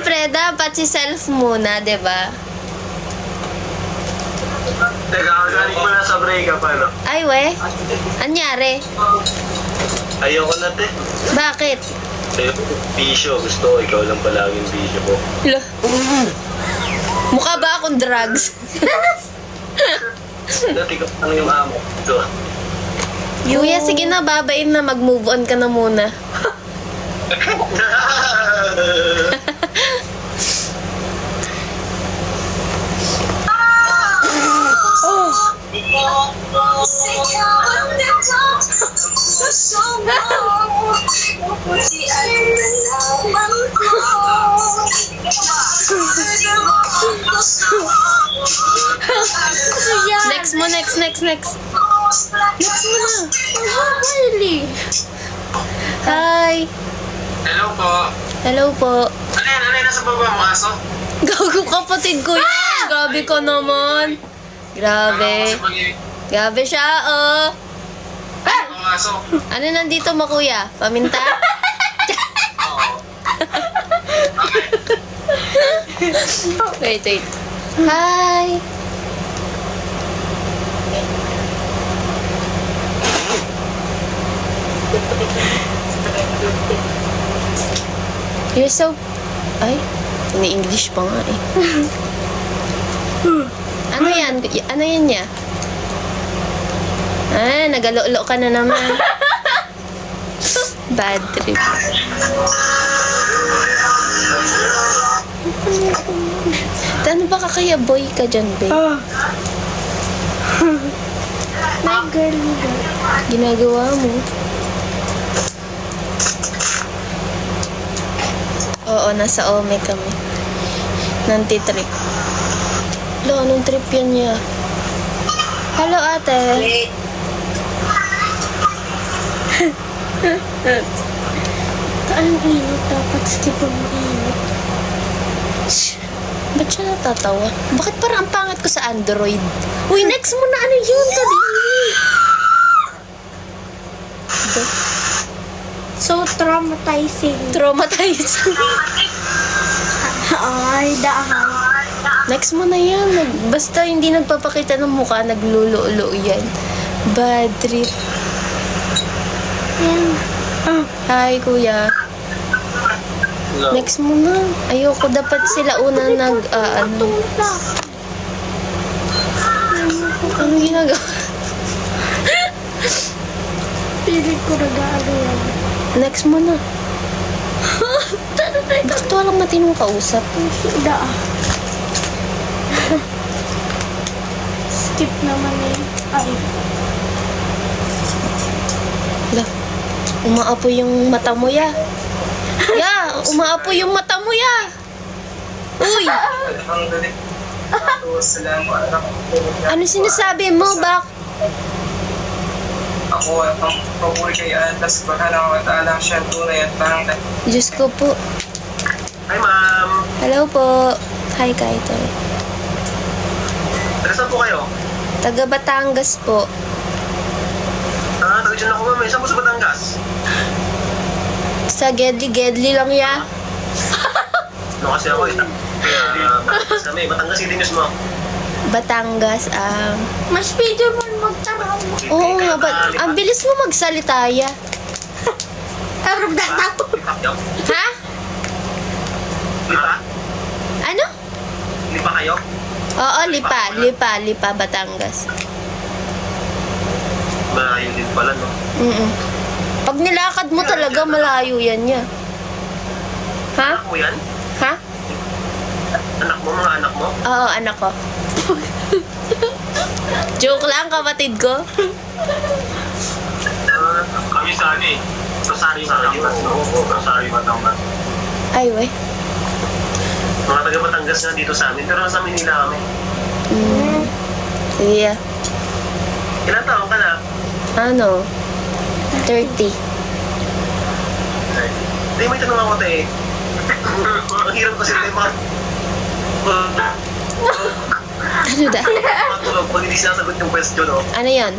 Siyempre, dapat si self muna, di ba? Teka, galing ko na sa breakup, ano? Ay, we. Anyari? Ayoko na, te. Bakit? Bisyo. Gusto ko, ikaw lang palaging bisyo ko. Lo. Mukha ba akong drugs? Dati ko lang yung amo. Ito. Kuya, sige na, babain na. Mag-move on ka na muna. Next mo, next. Next mo na. Really? Hi. Hello po. Hello po. Ano yan? Nasa baba mo, aso? Gago, kapatid ko yan. Grabe ko naman. Grabe. Grabe siya, oh. Ang aso? Ano nandito mo, kuya? Paminta? Oo. Wait. Hi. You're so... Ay, ini-English pa nga eh. Ano yan? Ano yan niya? Ah, nagalo-lo ka na naman. Bad trip. Ano ba kakaya boy ka dyan, babe? My girl. Ginagawa mo. Oo, nasa Ome kami. Nanti-trip. Lo, anong trip yan niya? Hello, ate. Ang init, dapat skip ang init. Ba't siya natatawa? Bakit parang ang pangat ko sa Android? Uy, next mo na. Ano yun? Kadiri. So traumatizing. Traumatized. Ay, dahil. Next mo na yan. Basta hindi nagpapakita ng mukha, naglululo yan. Bad trip. Yan. Hi, kuya. Hello. Next mo na. Ayoko. Dapat sila una ano. Ano ginagawa? Pilit ko nag-aalo yan. Next mo na. Bakit walang matinong kausap? Daan. Skip naman eh. Ay. Hala, umaapoy yung mata mo, ya. Ya, umaapoy yung mata mo, ya. Uy, ano sinasabi mo, Bak? Ako ang pagpuri kay Atas, baka lang matalang siya tunay at parang Diyos ko po. Hi, ma'am. Hello po. Hi, Kaito. Taga saan po kayo? Taga Batangas po. Taga dyan ako, ma'am. Saan po sa Batangas? Sa Gedli lang, ya. No, kasi ako Batangas kami. Batangas City News mo. Batangas, Mas video mo magtanong. Oo nga ba? Ang bilis mo magsalita, ya. Arap na ako. Lipa kayo? Ha? Lipa? Ano? Lipa kayo? Oo, Lipa, Batangas. Malayo din pala, no? Pag nilakad mo talaga, malayo yan niya. Ha? Anak mo yan? Ha? Anak mo, mga anak mo? Oo, anak ko. Joke lang, kapatid ko. Kami sa ano eh. Rosario Batangas. Oo, Rosario Batangas. Ay, wey. Mga taga Batangas na dito sa amin. Pero nasa Manila kami. Sige, ya. Ilan taon ka na? Ano? 30. Hindi, may tanong ako tayo. Ang hirap kasi tayo mga... Ano da? Matulog pag hindi sinasagot yung question, no? Ano yan?